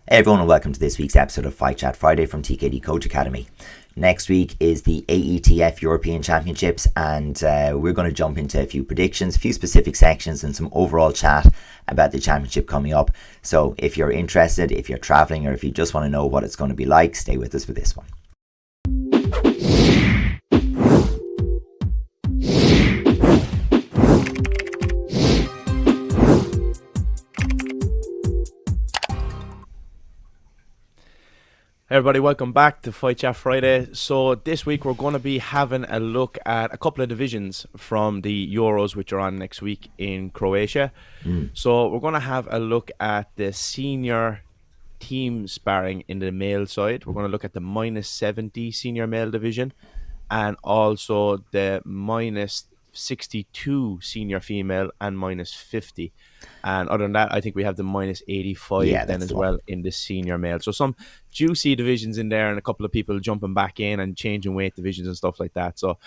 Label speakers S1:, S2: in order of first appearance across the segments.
S1: Hey everyone, and welcome to this week's episode of Fight Chat Friday from TKD Coach Academy. Next week is the AETF European Championships, and we're going to jump into a few predictions, a few specific sections, and some overall chat about the championship coming up. So if you're interested, if you're traveling, or if you just want to know what it's going to be like, stay with us for this one.
S2: Hey everybody, welcome back to Fight Chat Friday. So this week we're going to be having a look at a couple of divisions from the Euros, which are on next week in Croatia. So we're going to have a look at the senior team sparring in the male side. We're going to look at the minus 70 senior male division and also the minus 62 senior female and minus 50. And other than that, I think we have the minus 85 then as well in the senior male. So some juicy divisions in there and a couple of people jumping back in and changing weight divisions and stuff like that. So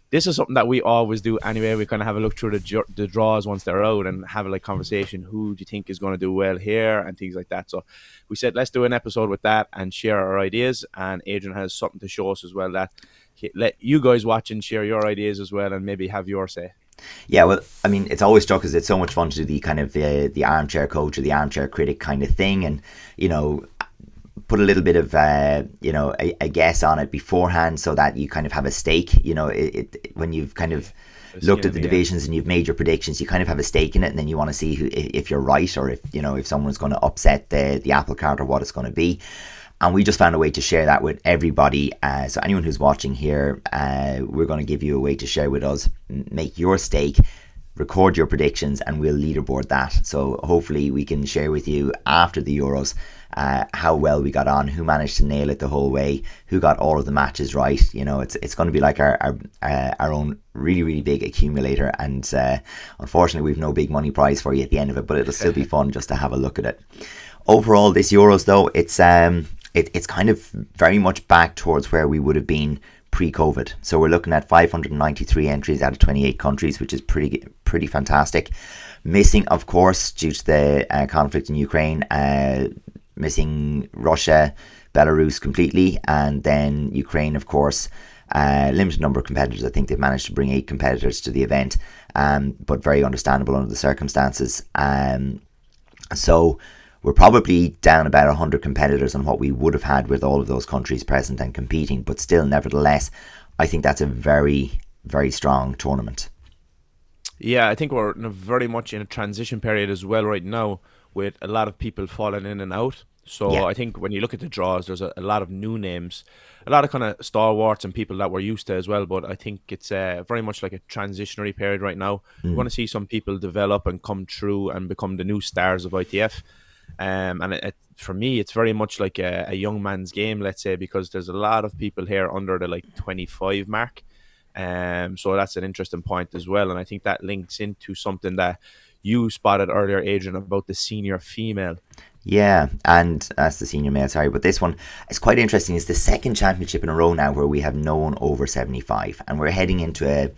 S2: this is something that we always do anyway. We kind of have a look through the draws once they're out and have a conversation. Who do you think is going to do well here and things like that. So we said, let's do an episode with that and share our ideas. And Adrian has something to show us as well that let you guys watch and share your ideas as well and maybe have your say.
S1: Yeah, well, I mean, it's always struck us it's so much fun to do the kind of the armchair coach or the armchair critic kind of thing, and put a little bit of a guess on it beforehand so that you kind of have a stake. When you've kind of looked at the divisions and you've made your predictions, you kind of have a stake in it, and then you want to see if you're right or if someone's going to upset the apple cart or what it's going to be. And we just found a way to share that with everybody. So anyone who's watching here, we're going to give you a way to share with us, make your stake, record your predictions, and we'll leaderboard that. So hopefully we can share with you after the Euros how well we got on, who managed to nail it the whole way, who got all of the matches right. It's going to be like our own really, really big accumulator. And unfortunately, we've no big money prize for you at the end of it, but it'll still be fun just to have a look at it. Overall, this Euros though, it's kind of very much back towards where we would have been pre-COVID. So we're looking at 593 entries out of 28 countries, which is pretty fantastic. Missing, of course, due to the conflict in Ukraine, missing Russia, Belarus completely, and then Ukraine, of course. Limited number of competitors. I think they've managed to bring 8 competitors to the event, but very understandable under the circumstances. So we're probably down about 100 competitors on what we would have had with all of those countries present and competing, but still, nevertheless, I think that's a very, very strong tournament.
S2: Yeah, I think we're very much in a transition period as well right now, with a lot of people falling in and out. So yeah. I think when you look at the draws, there's a lot of new names, a lot of kind of stalwarts and people that we're used to as well. But I think it's very much like a transitionary period right now. We want to see some people develop and come through and become the new stars of ITF. And for me, it's very much like a young man's game, let's say, because there's a lot of people here under the 25 mark. So that's an interesting point as well. And I think that links into something that you spotted earlier, Adrian, about the senior female.
S1: Yeah, and that's the senior male, sorry. But this one is quite interesting. It's the second championship in a row now where we have no one over 75. And we're heading into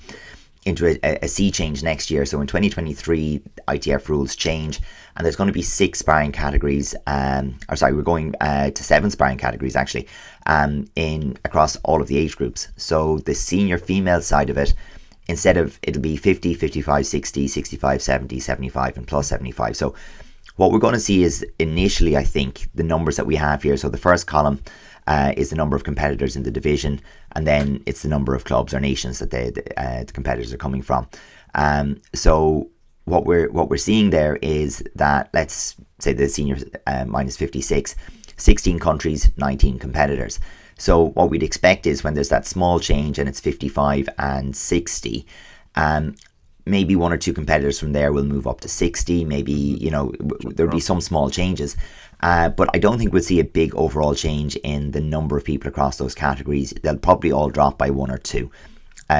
S1: a sea change next year. So in 2023, ITF rules change, and there's going to be 6 sparring categories. We're going to 7 sparring categories actually, in across all of the age groups. So the senior female side of it, it'll be 50, 55, 60, 65, 70, 75, and plus 75. So what we're going to see is initially, I think, the numbers that we have here. So the first column is the number of competitors in the division, and then it's the number of clubs or nations that the competitors are coming from. So what we're seeing there is that, let's say the senior minus 56, 16 countries, 19 competitors. So what we'd expect is when there's that small change and it's 55 and 60, maybe 1 or 2 competitors from there will move up to 60. Maybe, there'll be some small changes. But I don't think we'll see a big overall change in the number of people across those categories. They'll probably all drop by 1 or 2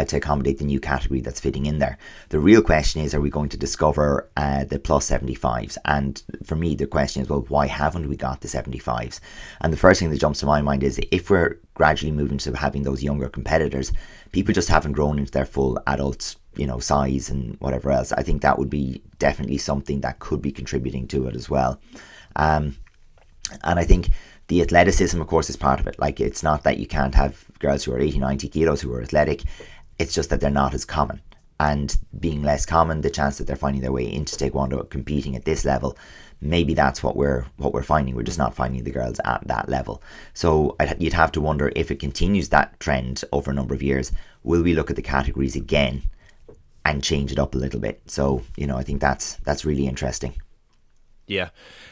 S1: to accommodate the new category that's fitting in there. The real question is, are we going to discover the plus 75s? And for me, the question is, well, why haven't we got the 75s? And the first thing that jumps to my mind is, if we're gradually moving to having those younger competitors, people just haven't grown into their full adult size and whatever else. I think that would be definitely something that could be contributing to it as well. And I think the athleticism, of course, is part of it. Like, it's not that you can't have girls who are 80, 90 kilos who are athletic. It's just that they're not as common. And being less common, the chance that they're finding their way into Taekwondo, competing at this level, maybe that's what we're finding. We're just not finding the girls at that level. So you'd have to wonder, if it continues that trend over a number of years, will we look at the categories again and change it up a little bit? So, I think that's really interesting.
S2: Yeah.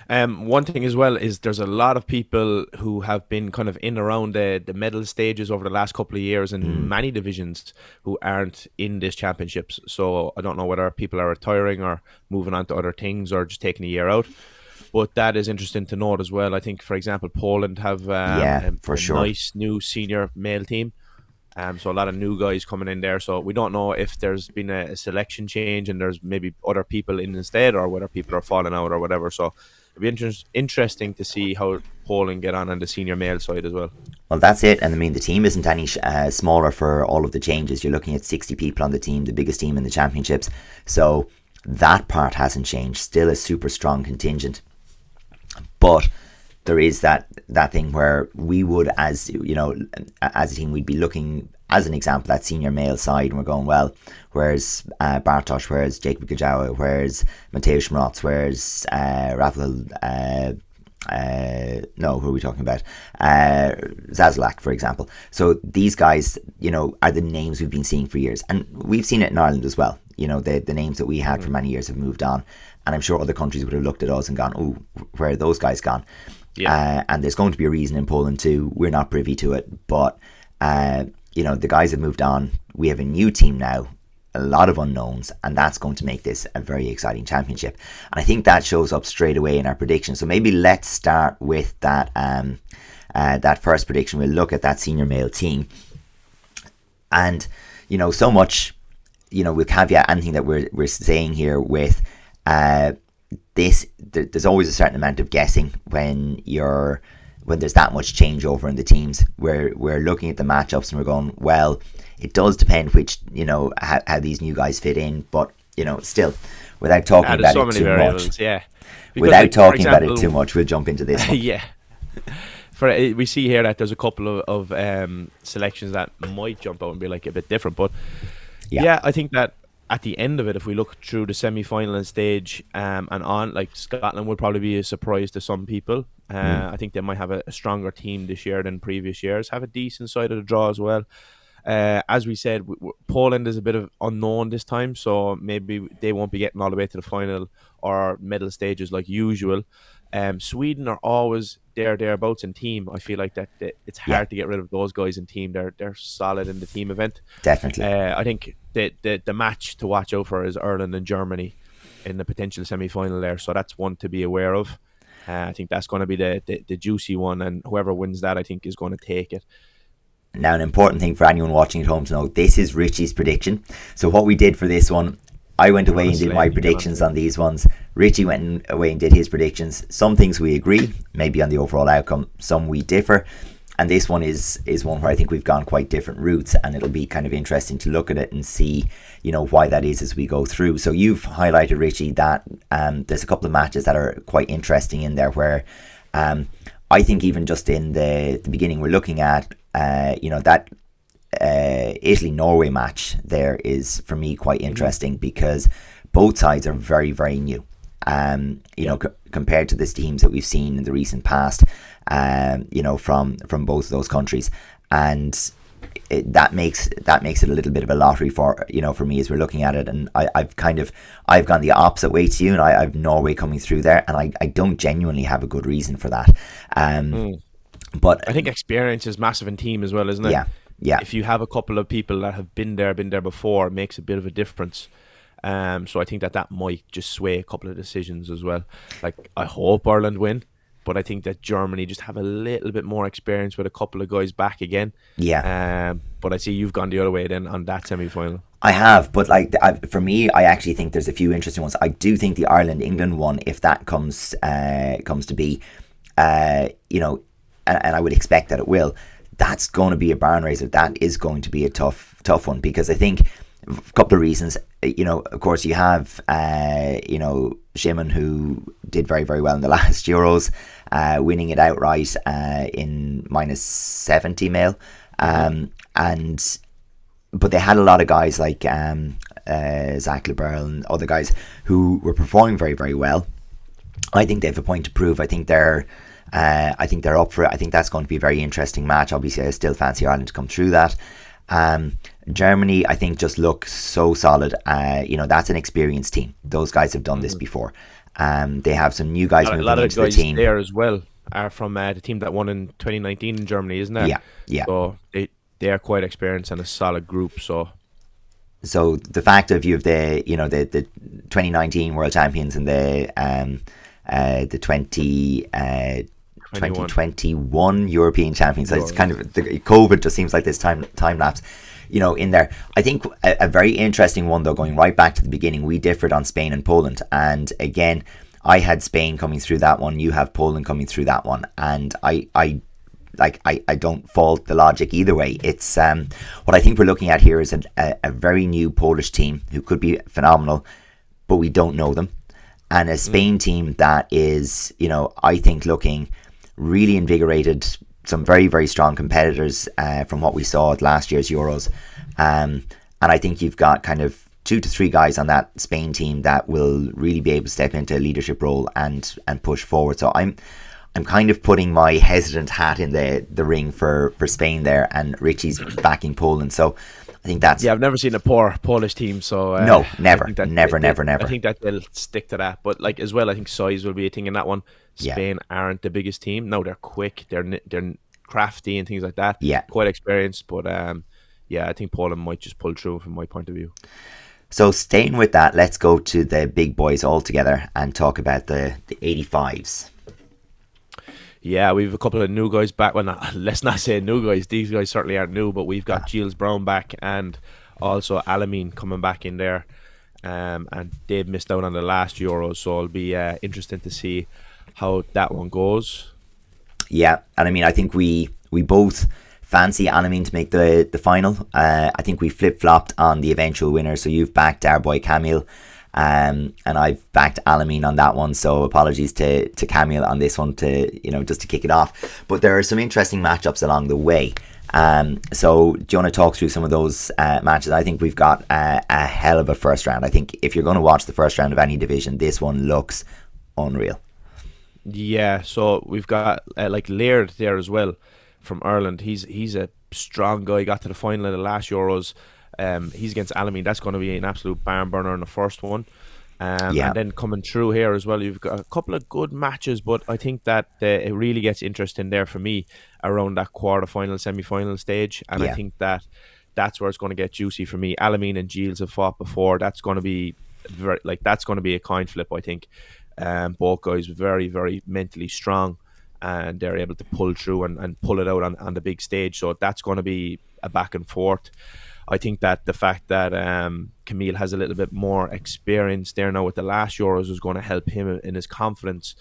S2: One thing as well is there's a lot of people who have been kind of in around the medal stages over the last couple of years in many divisions who aren't in this championships. So I don't know whether people are retiring or moving on to other things or just taking a year out. But that is interesting to note as well. I think, for example, Poland have a nice new senior male team. So a lot of new guys coming in there. So we don't know if there's been a selection change and there's maybe other people in instead, or whether people are falling out or whatever. So it'll be interesting to see how Poland get on the senior male side as well.
S1: Well, that's it. And I mean, the team isn't any smaller for all of the changes. You're looking at 60 people on the team, the biggest team in the championships. So that part hasn't changed. Still a super strong contingent. But there is that thing where we would, as a team, we'd be looking, as an example, at senior male side, and we're going, well, where's Bartosz, where's Jacob Gajawa, where's Mateusz Mrotz, where's Rafael, who are we talking about? Zazalak, for example. So these guys, are the names we've been seeing for years. And we've seen it in Ireland as well. The names that we had for many years have moved on. And I'm sure other countries would have looked at us and gone, oh, where are those guys gone? Yeah. And there's going to be a reason in Poland too. We're not privy to it, but the guys have moved on. We have a new team now, a lot of unknowns, and that's going to make this a very exciting championship. And I think that shows up straight away in our prediction. So maybe let's start with that that first prediction. We'll look at that senior male team, and so much. We'll caveat anything that we're saying here with this. There's always a certain amount of guessing when there's that much changeover in the teams. We're looking at the matchups and we're going, well, it does depend which how these new guys fit in, but still, without talking about it too much.
S2: Yeah.
S1: Without talking about it too much, we'll jump into this one.
S2: Yeah. We see here that there's a couple of selections that might jump out and be like a bit different, but yeah, I think that at the end of it, if we look through the semi-final stage and on, like, Scotland would probably be a surprise to some people. I think they might have a stronger team this year than previous years, have a decent side of the draw as well. As we said, Poland is a bit of unknown this time, so maybe they won't be getting all the way to the final or medal stages like usual. Sweden are always thereabouts in team. I feel like that it's hard to get rid of those guys in team. They're solid in the team event.
S1: Definitely.
S2: I think the match to watch out for is Ireland and Germany in the potential semi-final there. So that's one to be aware of. I think that's going to be the juicy one, and whoever wins that, I think, is going to take it.
S1: Now, an important thing for anyone watching at home to know, this is Richie's prediction. So what we did for this one, I went away and did my predictions on these ones. Richie went away and did his predictions. Some things we agree, maybe on the overall outcome. Some we differ. And this one is one where I think we've gone quite different routes, and it'll be kind of interesting to look at it and see, why that is as we go through. So you've highlighted, Richie, that there's a couple of matches that are quite interesting in there where I think even just in the beginning we're looking at, that Italy-Norway match there is, for me, quite interesting because both sides are very, very new. Compared to the teams that we've seen in the recent past, from both of those countries, and that makes it a little bit of a lottery for me as we're looking at it. And I've gone the opposite way to you, and I've Norway coming through there, and I don't genuinely have a good reason for that. But
S2: I think experience is massive in team as well, isn't it?
S1: Yeah.
S2: If you have a couple of people that have been there before, it makes a bit of a difference. So I think that might just sway a couple of decisions as well. Like, I hope Ireland win, but I think that Germany just have a little bit more experience with a couple of guys back again.
S1: Yeah.
S2: But I see you've gone the other way then on that semi-final.
S1: I have, but for me, I actually think there's a few interesting ones. I do think the Ireland-England one, if that comes to be, and I would expect that it will, that's going to be a barn raiser. That is going to be a tough one, because I think a couple of reasons. Of course, you have Shimon, who did very, very well in the last Euros. winning it outright in minus 70 male. But they had a lot of guys like Zach LeBurl and other guys who were performing very, very well. I think they have a point to prove. I think they're up for it. I think that's going to be a very interesting match. Obviously, I still fancy Ireland to come through that. Germany, I think, just look so solid. That's an experienced team. Those guys have done this before. They have some new guys moving into the team.
S2: A lot of guys there as well are from the team that won in 2019 in Germany, isn't there?
S1: Yeah.
S2: So they are quite experienced and a solid group. So
S1: the fact of you have the 2019 world champions and the 2021 European champions. It's kind of COVID just seems like this time lapse, in there. I think a very interesting one though, going right back to the beginning, we differed on Spain and Poland, and again, I had Spain coming through that one. You have Poland coming through that one, and I don't fault the logic either way. It's what I think we're looking at here is a very new Polish team who could be phenomenal, but we don't know them, and a Spain team that is, I think looking really invigorated. Some very, very strong competitors from what we saw at last year's Euros, and I think you've got kind of 2 to 3 guys on that Spain team that will really be able to step into a leadership role and push forward. So I'm kind of putting my hesitant hat in the ring for Spain there, and Richie's backing Poland. So I think that's...
S2: Yeah, I've never seen a poor Polish team, so...
S1: no, never. I
S2: think that they'll stick to that. But as well, I think size will be a thing in that one. Spain aren't the biggest team. No, they're quick, they're crafty and things like that.
S1: Yeah.
S2: Quite experienced, but I think Poland might just pull through from my point of view.
S1: So staying with that, let's go to the big boys all together and talk about the 85s.
S2: Yeah, we have a couple of new guys back. Well, let's not say new guys. These guys certainly aren't new, but we've got Gilles Brown back and also Alamine coming back in there. And they've missed out on the last Euros, so it'll be interesting to see how that one goes. Yeah,
S1: and I mean, I think we both fancy Alamine to make the final. I think we flip-flopped on the eventual winner, so you've backed our boy Camille. And I've backed Alamine on that one, so apologies to Camille on this one just to kick it off. But there are some interesting matchups along the way. So do you want to talk through some of those matches? I think we've got a hell of a first round. I think if you're going to watch the first round of any division, this one looks unreal.
S2: Yeah, so we've got Laird there as well from Ireland. He's a strong guy. Got to the final of the last Euros. He's against Alamine. That's going to be an absolute barn burner in the first one. And then coming through here as well, you've got a couple of good matches, but I think that it really gets interesting there for me around that quarter-final, semi-final stage. And I think that's where it's going to get juicy for me. Alamine and Gilles have fought before. That's going to be that's going to be a coin flip, I think. Both guys very, very mentally strong, and they're able to pull through and pull it out on the big stage. So that's going to be a back and forth. I think that the fact that Camille has a little bit more experience there now with the last Euros is going to help him in his confidence.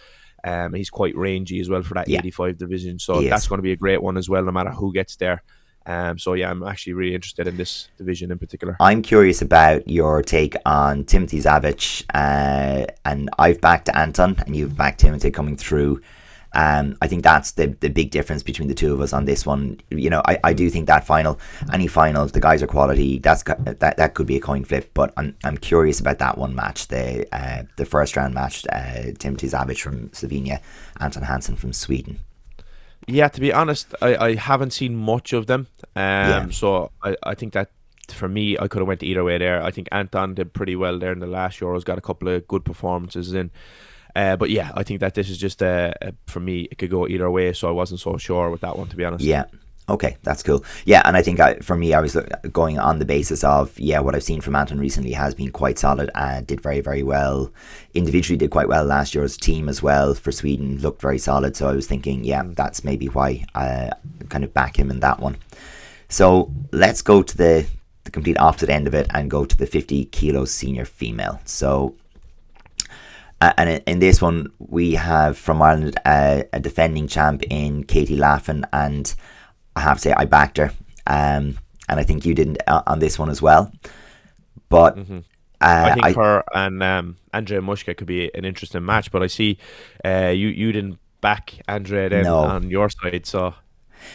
S2: He's quite rangy as well for that 85 division. So that's going to be a great one as well, no matter who gets there. I'm actually really interested in this division in particular. I'm
S1: curious about your take on Timothy Zavic. And I've backed Anton and you've backed Timothy coming through. I think that's the big difference between the two of us on this one. I do think that any final, if the guys are quality, that could be a coin flip. But I'm curious about that one match, the first round match, Timothy Zavic from Slovenia, Anton Hansen from Sweden.
S2: Yeah, to be honest, I haven't seen much of them. So I think that for me, I could have went either way there. I think Anton did pretty well there in the last Euros, got a couple of good performances in. But yeah, I think that this is just for me, it could go either way, so I wasn't so sure with that one, to be honest.
S1: Yeah, okay, that's cool. Yeah, and I think for me, I was going on the basis of, what I've seen from Anton recently has been quite solid and did very, very well. Individually did quite well last year's team as well for Sweden, looked very solid, so I was thinking, that's maybe why I kind of back him in that one. So let's go to the complete opposite end of it and go to the 50 kilo senior female. So... and in this one, we have from Ireland a defending champ in Katie Laffin, and I have to say I backed her, and I think you didn't on this one as well. But
S2: I think her and Andrea Mushka could be an interesting match. But I see you didn't back Andrea then
S1: No.
S2: on your side, so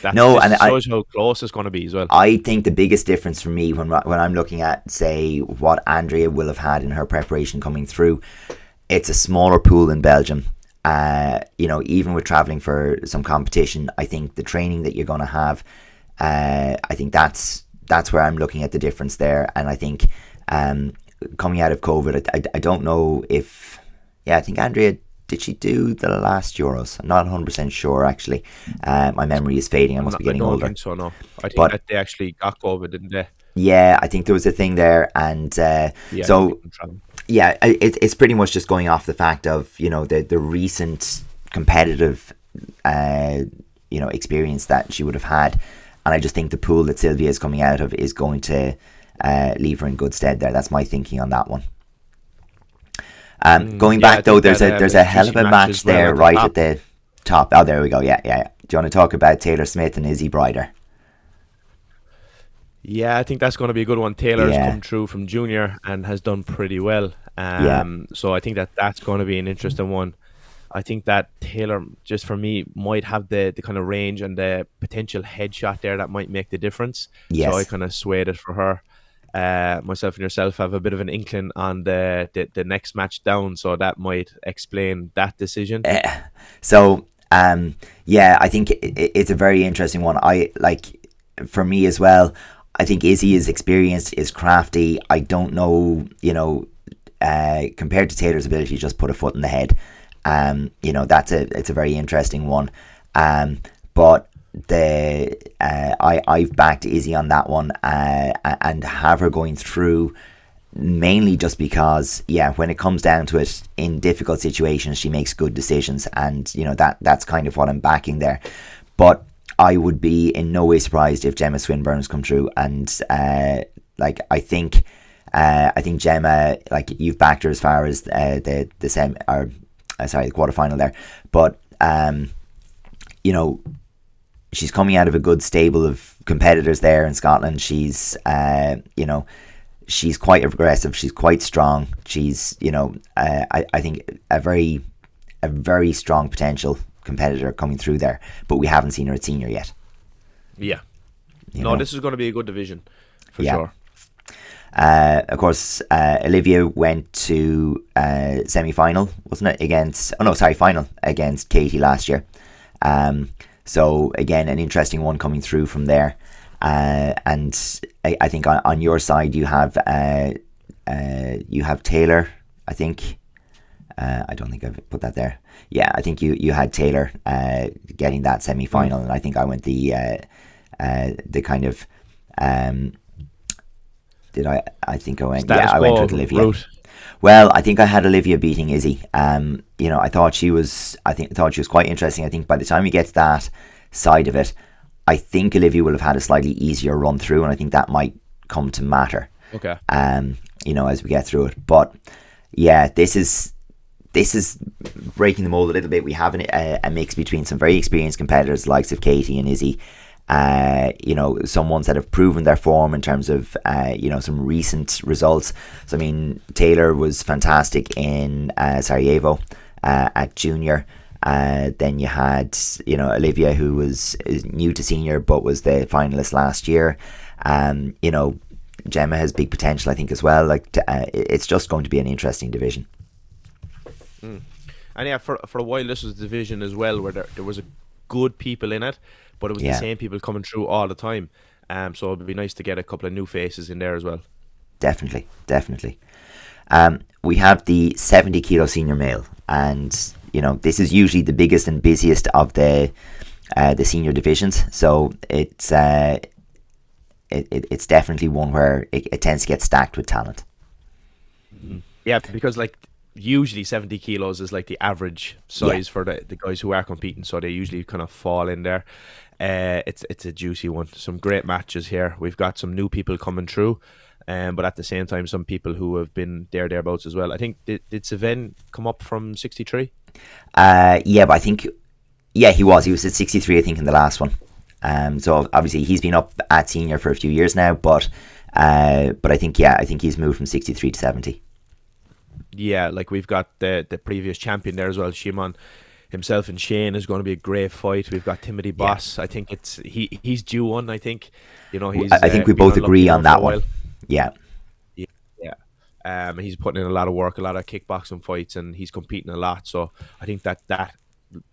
S2: that
S1: No,
S2: just
S1: and
S2: shows how close it's going to be as well.
S1: I think the biggest difference for me when I'm looking at, say, what Andrea will have had in her preparation coming through, it's a smaller pool in Belgium. Even with traveling for some competition, I think the training that you're going to have, I think that's where I'm looking at the difference there. And I think coming out of COVID, I don't know if, I think Andrea, did she do the last Euros? I'm not 100% sure, actually. My memory is fading. I must be getting older.
S2: I don't think so, no. I think that they actually got COVID, didn't they?
S1: Yeah, I think there was a thing there. And it's pretty much just going off the fact of, the recent competitive, experience that she would have had. And I just think the pool that Sylvia is coming out of is going to leave her in good stead there. That's my thinking on that one. Going back though, there's a hell of a match there right at the top. Oh, there we go. Yeah. Do you want to talk about Taylor Smith and Izzy Bryder?
S2: Yeah, I think that's going to be a good one. Taylor's come through from junior and has done pretty well. So I think that's going to be an interesting one. I think that Taylor, just for me, might have the kind of range and the potential headshot there that might make the difference.
S1: Yes.
S2: So I kind of swayed it for her. Myself and yourself have a bit of an inkling on the next match down, so that might explain that decision.
S1: I think it's a very interesting one. For me as well, I think Izzy is experienced, is crafty. I don't know, compared to Taylor's ability to just put a foot in the head. It's a very interesting one. But I've backed Izzy on that one and have her going through, mainly just because when it comes down to it, in difficult situations she makes good decisions, and that's kind of what I'm backing there. But I would be in no way surprised if Gemma Swinburne's come through, and I think Gemma, you've backed her as far as the quarterfinal there, but she's coming out of a good stable of competitors there in Scotland. She's she's quite aggressive. She's quite strong. She's I think a very strong potential competitor coming through there. But we haven't seen her at senior yet.
S2: Yeah. This is going to be a good division for sure.
S1: Of course, Olivia went to semi-final, wasn't it? Final against Katie last year. So again, an interesting one coming through from there. And I think on your side you have Taylor. I think I don't think I've put that there. Yeah, I think you had Taylor getting that semi-final, and I think I went the kind of did I? I think I went. I went with Olivia. Route. Well, I think I had Olivia beating Izzy. I thought she was quite interesting. I think by the time you get to that side of it, I think Olivia will have had a slightly easier run through, and I think that might come to matter.
S2: Okay.
S1: As we get through it, but yeah, this is breaking the mold a little bit. We have a mix between some very experienced competitors, the likes of Katie and Izzy. Some ones that have proven their form in terms of some recent results. So I mean, Taylor was fantastic in Sarajevo at junior. Then you had Olivia, who is new to senior but was the finalist last year. Gemma has big potential, I think, as well. It's just going to be an interesting division.
S2: And yeah, for a while this was a division as well where there was a good people in it, but it was the same people coming through all the time. So it would be nice to get a couple of new faces in there as well.
S1: Definitely. We have the 70 kilo senior male, and this is usually the biggest and busiest of the senior divisions. So it's definitely one where it tends to get stacked with talent.
S2: Yeah, because usually 70 kilos is the average size for the guys who are competing, so they usually kind of fall in there. It's a juicy one. Some great matches here. We've got some new people coming through, but at the same time some people who have been thereabouts as well. I think did Sven come up from 63?
S1: But I think he was at 63, I think, in the last one. So obviously he's been up at senior for a few years now, but I think he's moved from 63 to 70.
S2: Yeah, we've got the previous champion there as well, Shimon. himself and Shane is going to be a great fight. We've got Timothy
S1: Yeah.
S2: Boss. I think he's due one. I think,
S1: I think we
S2: been
S1: both
S2: unlucky
S1: agree
S2: there
S1: on
S2: for a
S1: that one.
S2: while.
S1: Yeah.
S2: Yeah, yeah. He's putting in a lot of work, a lot of kickboxing fights, and he's competing a lot. So I think that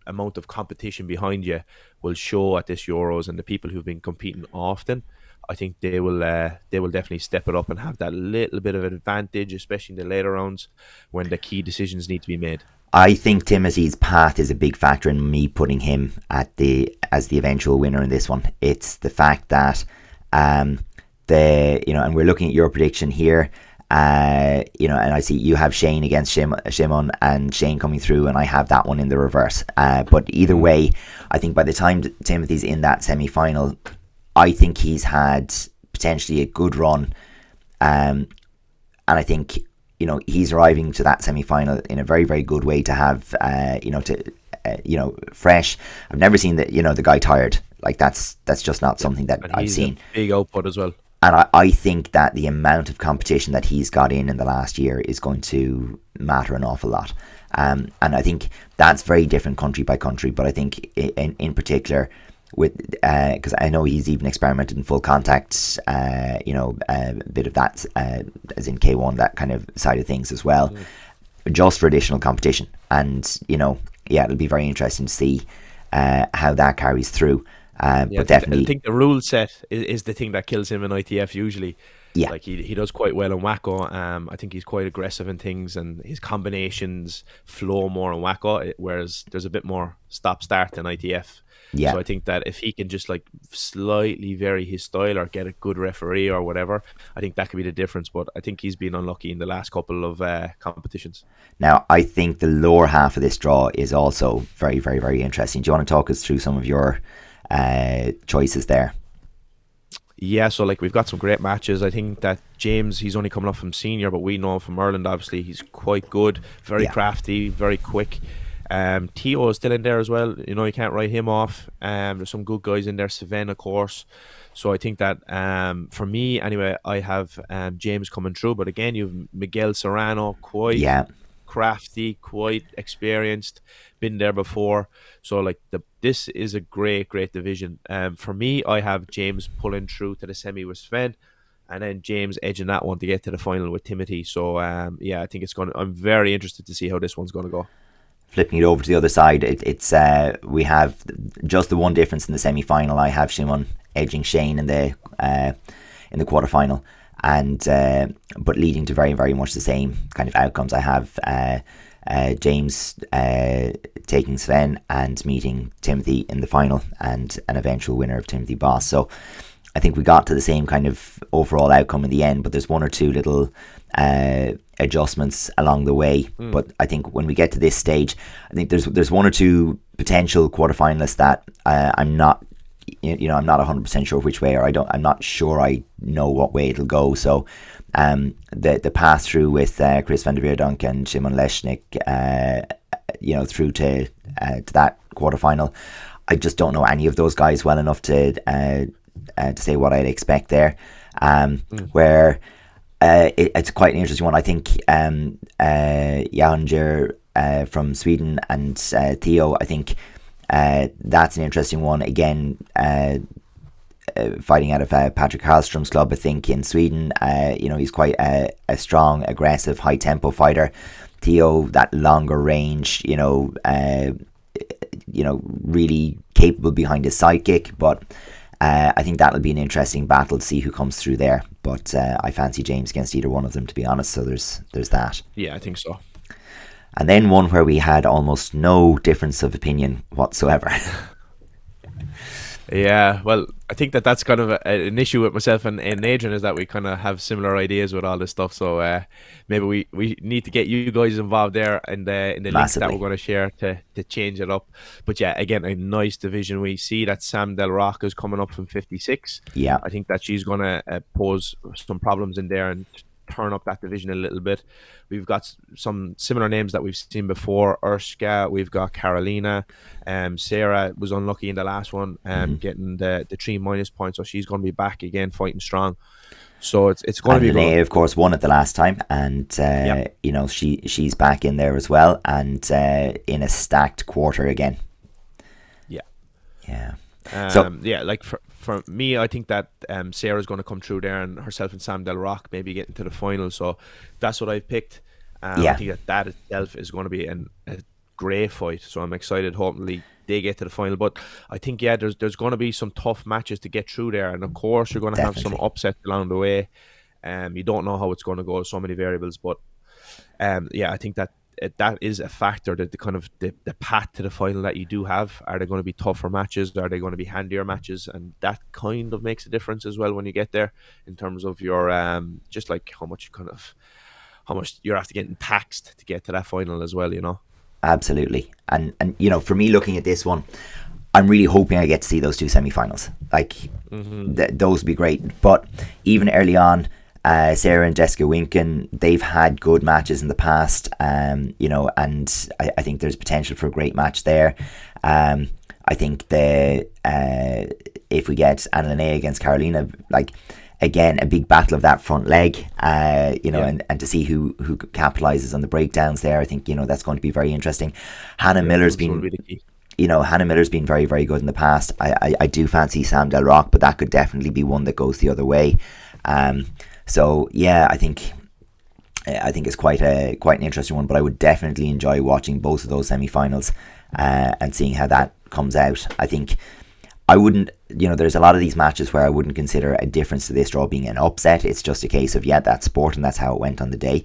S2: amount of competition behind you will show at this Euros, and the people who've been competing often, I think they will definitely step it up and have that little bit of advantage, especially in the later rounds when the key decisions need to be made.
S1: I think Timothy's path is a big factor in me putting him as the eventual winner in this one. It's the fact that and we're looking at your prediction here. And I see you have Shane against Shimon and Shane coming through, and I have that one in the reverse. But either way, I think by the time Timothy's in that semi-final, I think he's had potentially a good run, and I think he's arriving to that semi-final in a very, very good way to have fresh. I've never seen the guy tired. Like that's just not something that
S2: And
S1: I've
S2: he's
S1: seen.
S2: a big output as well.
S1: And I think that the amount of competition that he's got in the last year is going to matter an awful lot. And I think that's very different country by country. But I think in particular, with because I know he's even experimented in full contact, a bit of that, as in K1, that kind of side of things as well, just for additional competition. And, it'll be very interesting to see how that carries through. But definitely,
S2: I think the rule set is the thing that kills him in ITF usually.
S1: yeah,
S2: Like he does quite well in Wacko. I think he's quite aggressive in things, and his combinations flow more in Wacko, whereas there's a bit more stop-start in ITF.
S1: yeah.
S2: So I think that if he can just like slightly vary his style or get a good referee or whatever, I think that could be the difference. But I think he's been unlucky in the last couple of competitions.
S1: Now, I think the lower half of this draw is also very, very, very interesting. Do you want to talk us through some of your choices there?
S2: Yeah, so like we've got some great matches. I think that James, he's only coming up from senior, but we know him from Ireland. Obviously, he's quite good, very crafty, very quick. Tio is still in there as well. You can't write him off. There's some good guys in there. Sven, of course. So I think that for me, anyway, I have James coming through. But again, you've Miguel Serrano, quite crafty, quite experienced, been there before. So like this is a great division. For me, I have James pulling through to the semi with Sven, and then James edging that one to get to the final with Timothy. So I think I'm very interested to see how this one's going to go.
S1: Flipping it over to the other side, it's we have just the one difference in the semi-final. I have Shimon edging Shane in the quarterfinal, and but leading to very, very much the same kind of outcomes. I have James taking Sven and meeting Timothy in the final, and an eventual winner of Timothy Boss. So I think we got to the same kind of overall outcome in the end, but there's one or two little adjustments along the way. But I think when we get to this stage, I think there's one or two potential quarterfinalists that I'm not 100% sure which way, or I'm not sure I know what way it'll go. So the pass through with Chris van der Veerdonk and Szymon Lesznik through to that quarterfinal, I just don't know any of those guys well enough to say what I'd expect there. Where it's quite an interesting one. I think Jahanger from Sweden and Theo, I think that's an interesting one. Again, fighting out of Patrick Hallström's club, I think, in Sweden. He's quite a strong, aggressive, high-tempo fighter. Theo, that longer range, really capable behind his sidekick, but I think that'll be an interesting battle to see who comes through there. But I fancy James against either one of them, to be honest. So there's that.
S2: Yeah, I think so.
S1: And then one where we had almost no difference of opinion whatsoever.
S2: Yeah, well, I think that's kind of an issue with myself and Adrian, is that we kind of have similar ideas with all this stuff. So maybe we need to get you guys involved there in the links that we're going to share to change it up. But yeah, again, a nice division. We see that Sam Del Rocca is coming up from 56.
S1: Yeah,
S2: I think that she's going to pose some problems in there and turn up that division a little bit. We've got some similar names that we've seen before. Urshka, we've got Carolina. Sarah was unlucky in the last one, getting the 3- points, so she's going to be back again fighting strong. So it's going to be
S1: And Linnea, of course, won it the last time, and you know, she's back in there as well, and in a stacked quarter again. Yeah.
S2: Like for me, I think that Sarah's going to come through there, and herself and Sam Del Rock maybe get into the final. So that's what I've picked. I think that itself is going to be a great fight. So I'm excited. Hopefully they get to the final. But I think there's going to be some tough matches to get through there, and of course you're going to have some upsets along the way. You don't know how it's going to go. So many variables, but I think that is a factor, that the kind of the path to the final that you do have. Are they going to be tougher matches? Are they going to be handier matches? And that kind of makes a difference as well when you get there, in terms of your just like how much you're after getting taxed to get to that final as well, you know.
S1: Absolutely. And you know, for me, looking at this one, I'm really hoping I get to see those two semi-finals. Like those would be great. But even early on, Sarah and Jessica Winkin, they've had good matches in the past, you know, and I think there's potential for a great match there. I think if we get Anna Linnea against Carolina, like, again, a big battle of that front leg, you know, and to see who capitalizes on the breakdowns there, I think, you know, that's going to be very interesting. Hannah Miller's been very, very good in the past. I do fancy Sam Del Rock, but that could definitely be one that goes the other way. So yeah, I think it's quite an interesting one, but I would definitely enjoy watching both of those semi-finals and seeing how that comes out. I think I wouldn't, you know, there's a lot of these matches where I wouldn't consider a difference to this draw being an upset. It's just a case of, that's sport and that's how it went on the day.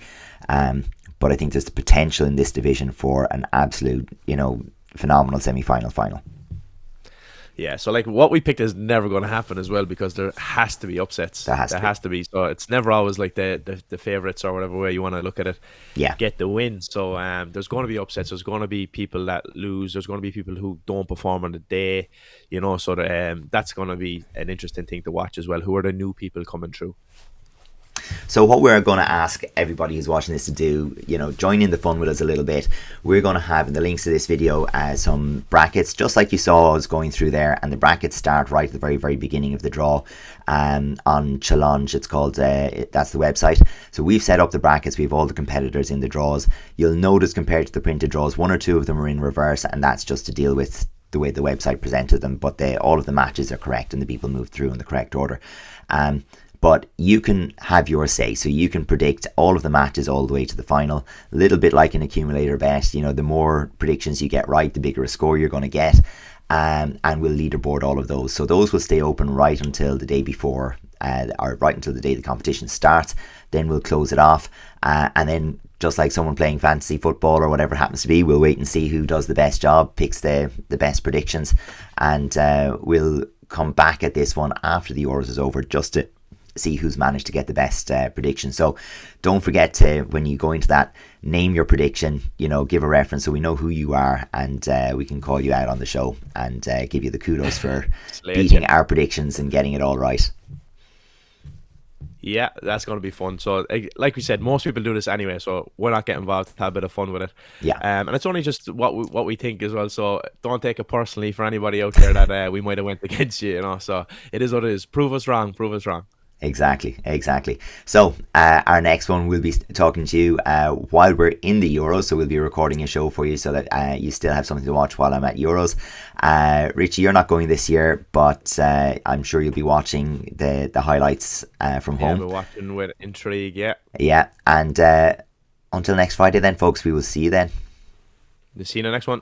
S1: But I think there's the potential in this division for an absolute, you know, phenomenal semi-final final.
S2: Yeah, so like what we picked is never going to happen as well, because there has to be upsets. There has to be. So it's never always like the favourites or whatever way you want to look at it. Get the win. So there's going to be upsets. There's going to be people that lose. There's going to be people who don't perform on the day. You know, so that's going to be an interesting thing to watch as well. Who are the new people coming through?
S1: So what we're going to ask everybody who's watching this to do, you know, join in the fun with us a little bit. We're going to have in the links to this video some brackets, just like you saw us going through there, and the brackets start right at the very, very beginning of the draw on Challenge. It's called, that's the website. So we've set up the brackets. We have all the competitors in the draws. You'll notice compared to the printed draws, one or two of them are in reverse, and that's just to deal with the way the website presented them, but all of the matches are correct and the people move through in the correct order. But you can have your say, so you can predict all of the matches all the way to the final. A little bit like an accumulator bet, you know, the more predictions you get right, the bigger a score you're going to get, and we'll leaderboard all of those. So those will stay open right until the day before, or right until the day the competition starts. Then we'll close it off, and then just like someone playing fantasy football or whatever it happens to be, we'll wait and see who does the best job, picks the best predictions, and we'll come back at this one after the Euros is over just to see who's managed to get the best prediction. So don't forget to, when you go into that, name your prediction, you know, give a reference so we know who you are, and we can call you out on the show and give you the kudos for beating our predictions and getting it all right.
S2: Yeah, that's going to be fun. So like we said, most people do this anyway, so why not get involved, have a bit of fun with it. And it's only just what we think as well, so don't take it personally for anybody out there that we might have went against you, you know. So it is what it is. Prove us wrong.
S1: Exactly. So our next one, we'll be talking to you while we're in the Euros, so we'll be recording a show for you so that you still have something to watch while I'm at Euros. Richie, you're not going this year, but I'm sure you'll be watching the highlights from home.
S2: We're watching with intrigue,
S1: and until next Friday then, folks, we will see you then.
S2: See you in the next one.